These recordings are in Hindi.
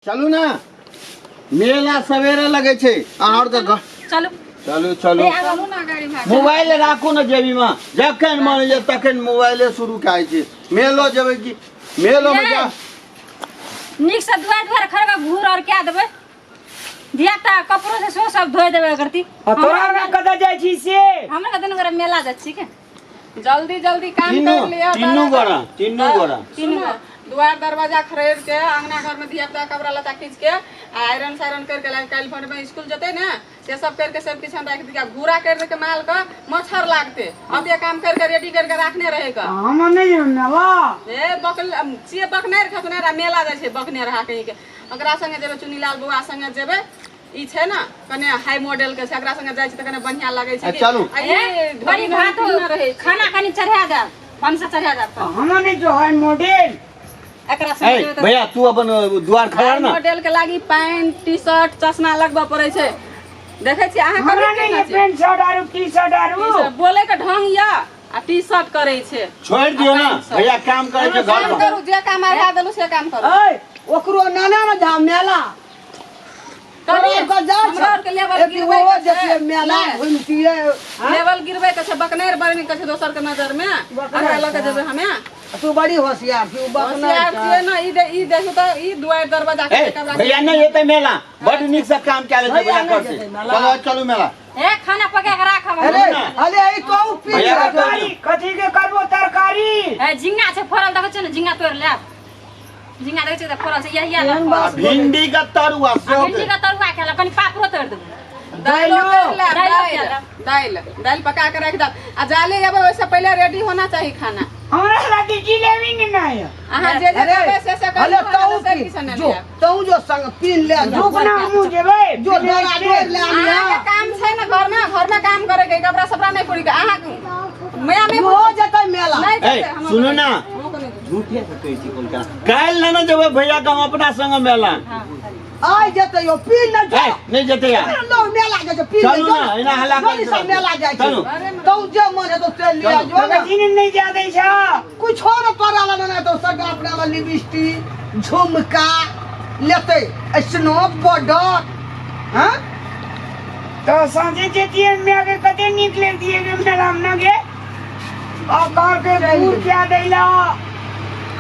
चलू ना मेला सवेरे लगे छे और तो चलू चलू चलू मोबाइल राखू ना जेबी में जखन मन जे तखन मोबाइले शुरू काहे छे मेलो जेबे की मेलो में जा निक से दुआर दुआर खरगा घूर और क्या देबे दियाता कपड़ों से सो सब धोए देबे करती तोरा ना कदा जाय छी से हमरा दिन भर मेला जा छी के जल्दी जल्दी काम कर लिया तीनों गोरा द्वार दरवाजा खरीद के अंगना घर में दिया कपड़ा लता खींच के आयरन सायरन करके कल फोन में स्कूल जते ना से सब करके सब किचन रख दिया घूरा कर दे के माल का मच्छर लागते अब ये काम करके रेडी करके रखने रहेगा हम नहीं मेला ए बकल से बकने खतने मेला जाय छे बकने रहा कहीं के अगरा संगे जेबे चुनीलाल बुआ संगे जेबे ई छे ना कने हाई मॉडल के अगरा संगे जाय छे त कने बढ़िया लागे छे चलू बड़ी भात खाना खानी चढ़ा जा हम से चढ़ा जा हम नहीं जो हाई मॉडल एकरा संगे भैया तू अपन द्वार खड़ा ना मॉडल के लागी पैंट टी शर्ट चश्मा लगबा पड़े छे देखे छी अहाँ हमरा नहीं पैंट शर्ट आरु टी शर्ट आरु बोले के ढंग या आ टी शर्ट करे छे छोड़ दियो ना भैया काम करे छे घर में करू जे काम आधा देलु से काम करू ए ओकरो नाना ना जा मेला करिए को जा हमरा और के लेवल गिरबै वो जैसे मेला घूमती है लेवल गिरबै के छे बकनेर बरनी के छे दोसर के नजर में अगर लगे जेबे हमें तू बड़ी होशियार तू बकना होशियार छिए ना ई देखू तो ई दुआर दरवाजा के कमरा भैया नहीं येते मेला बड़ निक से काम करे छे भैया करते चलो चलू मेला ए खाना पका के राख हम अरे अरे ई तो पी तरकारी कथी के करबो तरकारी ए झिंगा से फोरल देखै छ न झिंगा तोड़ ले झिंगा देखै छ त फोरल से यही भिंडी का तरुआ भिंडी का तरुआ खेला कनी पापरो तोड़ दे दाल पका के रख द आ जाले जेबे वैसे पहले रेडी होना चाहिए खाना हमरा लागी जिलेबी नहीं है अहाँ जे जेबे से अरे तो जो संग पीन ले जो ना मु जेबे जो डरा डोर ले आनिया अहाँ के काम छै ना घर में काम करे के कपड़ा सपड़ा नहीं पड़ी के अहाँ मैं हो जतै मेला नहीं ए सुनो ना झूठे से कहै छी कोन का काल ना जेबे भैया का अपना संग मेला आइ जतै यो पीन न जो नहीं जते यार लो मेला जे पीन चलो ना इना हला कर सब मेला जाय छै तो जे मन है तो चल लिया जो ना दिन नहीं जा दै छ कुछ हो न तोरा ला ना तो सगा अपना ला लिपस्टिक झुमका लेते स्नो पाउडर हां तो सांझे जेतिए में आगे कते निकले दिए गे मेला में ना गे आ कार के दूर क्या देला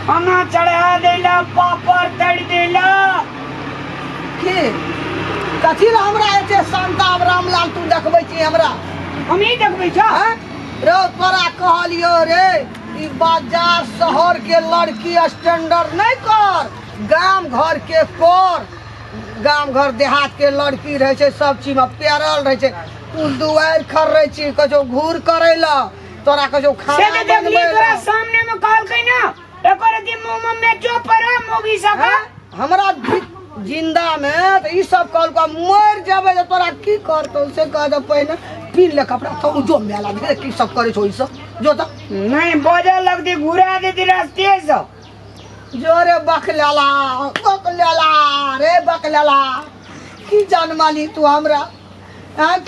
खाना चढ़ा देला पापड़ तड़ देला के कथी ला हमरा एते शांता रामलाल तू देखबै छी हमरा हम ही देखबै छ रो तोरा कहलियो रे ई बाजार शहर के लड़की स्टैंडर्ड नहीं कर गांव घर के कर गांव घर देहात के लड़की रहे छै सब चीज में पेरल रहे छै तू दुआर खर रहे छी कजो घूर करैला तोरा कजो खाना से देखली तोरा सामने में कहल कै ना एकर दी मुंह में चोपर मोगी सका हमरा जिंदा में तो ई सब कल को मर जाबे तो तोरा की करतो से कह दे पहिने पीन ले कपड़ा तो जो मेला दे की सब करे छो ई सब जो तो नहीं बजे लग दे घुरा दे दी रास्ते से जोरे बकलाला रे बकलाला की जान माली तू हमरा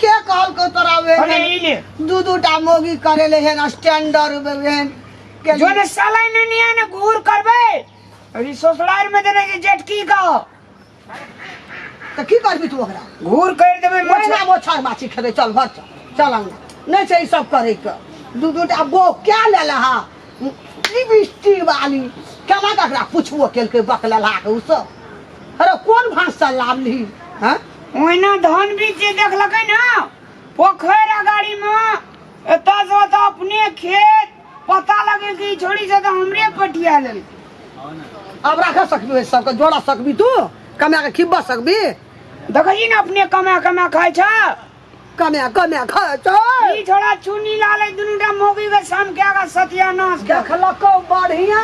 के कहल को तोरा वे दू मोगी करे ले है स्टैंडर्ड वेन के जो ने साला नहीं आने घूर करबे अरे ससुराल में देने की जेटकी का तो की करबी तू ओकरा घूर कर देबे मछला मोछर माछी खेबे चल घर चल अंगना नहीं छै सब करे के दू बो क्या ले लहा लिपस्टिक वाली केना ककरा पूछबो केल के बकलला के उ सब अरे कौन भाषा लावली हां ओइना धन बीच देखलकै ना पोखर गाड़ी में एता से तो अपने खेत पता लगे कि छोड़ी से तो हमरे पटिया ले अब रख सकबी सब के जोड़ा सकबी तू कमा के खिब्बा सकबी देखही ना अपने कमा खाय छ कमा खाय छ ई छोड़ा चुनी लाले दुनुटा मोगी के साम के आगा सत्यानाश देखलको बढ़िया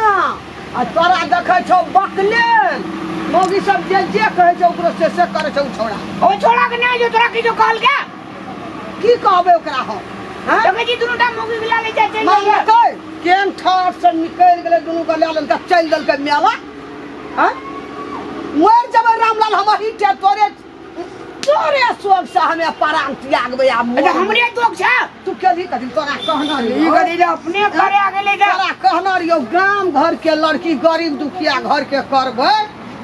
आ तोरा देखै छौ बकले मोगी सब जे कहै छौ ओकरो से करे छौ छोड़ा ओ छोड़ा के नहीं जो तोरा की जो कहल के की कहबे ओकरा हो हां देखै छी दुनुटा मोगी के लाले जाय छै केन ठाट से निकल गेले दुनु के लालन का चल दल के मेला हां मर जब रामलाल हम ही टे तोरे सोग से हमें परांग त्यागबे आ हमरे तोक छ तू केली कथि तोरा कहना रे ई गदी अपने करे आगे ले जा तोरा कहना रियो गांव घर के लड़की गरीब दुखिया घर के करबे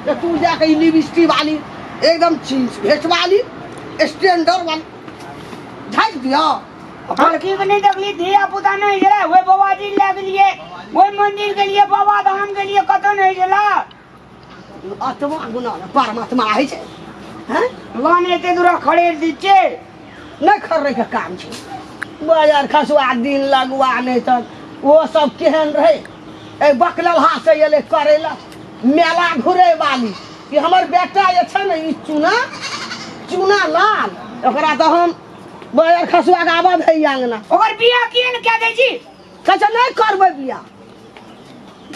तो तू जाके लिपस्टिक वाली एकदम भेट वाली स्टैंडर्ड वाली झाँक दिया। लड़की को नहीं देखली धिया पुता नहीं जला वो बाबा जी ले गेलिए वो मंदिर के लिए बाबा धाम के लिए कतो नहीं जला आत्मा गुना परमात्मा है छे हैं लाने ते दूरा खड़े दीचे नहीं खर्रे के काम छे बाजार खसवा दिन लगवाने तक वो सब केहन रहे ए बकलहा से ये करेला मेला घुरे वाली कि हमर बेटा ये छे न ई चूना लाल ओकरा तो हम बाजार खसवा के आबद है अंगना ओकर बियाह किए न क्या दे जी कछ नहीं करबै बियाह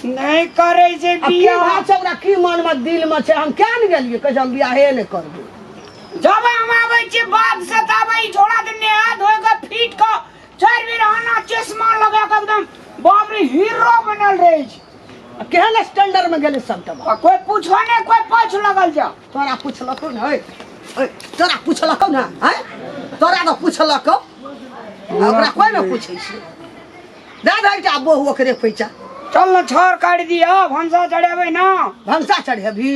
नहीं करे से अब की बियाह बात छै ओकरा की मन में दिल में छे हम क्या न गेलिए कछ हम बियाहे नहीं करबै जब हम आवे छे बाप सतावे थोड़ा दिन ने हाथ धोए के फीट को चार बेर आना चश्मा लगा के एकदम बाप रे हीरो बनल रहे छे केहन स्टैंडर्ड में गेले सबटा कोई पूछो ने कोई पाछ लगल जा तोरा पूछलको न ओए तोरा पूछलको न हैं तोरा तो पूछलको ओकरा कोई न पूछै छै दादा टा बहु ओकरे पैसा चल न छोर काट दिया भंसा चढ़ेबे ना भंसा चढ़ेबी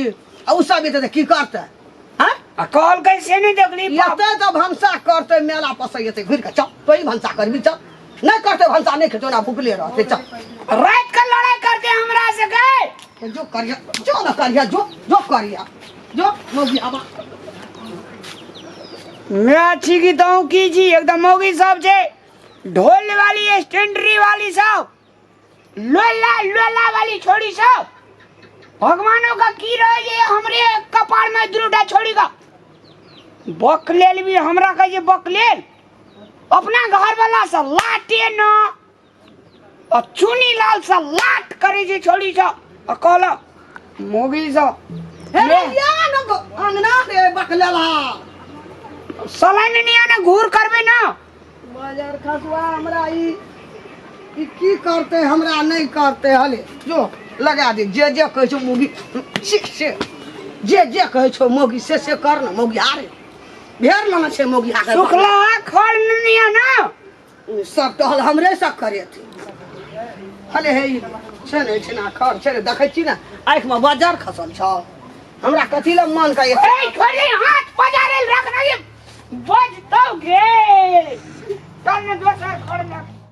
आ उ सब एते की करते हैं आ कॉल कैसे नहीं देखली बाप एते तो भंसा करते मेला पसैते घुर के चल तोई भंसा करबी चल नहीं करते भंसा नहीं खेतो ना भूखले रहते चल रात का लड़ाई करके हमरा से गए जो करिया जो न करिया जो करिया जो मोगी आबा मैं अच्छी की तो की जी एकदम मोगी सब छे ढोल वाली स्टैंडरी वाली सब लोला वाली छोड़ी सब भगवानों का की रहे ये हमरे कपाल में दुरुटा छोड़ी का बकलेल भी हमरा का ये बकलेल अपना घर वाला सा लाटे न और चुनी लाल सा लाट करे जे छोड़ी सा अकला मोगी सा हे या न अंगना रे बकलेला सलाइन नहीं आना घूर करबे ना बाजार खसवा हमरा ई की करते हमरा नहीं करते हले जो लगा दे जे कहे छो मोगी से जे कहे छो मोगी से कर न मोगी आरे भेर लना छे मोगी आके सुखला खड़ नहीं आना सब टहल हमरे सब करे थे हले हे छे ने छे ना खड़ छे देखै छी ना आँख में बाजार खसल छ हमरा कथी ल मन का ए छोड़ी हाथ पजारे रख नहीं बज तो गे चल ने दोसर खड़ ना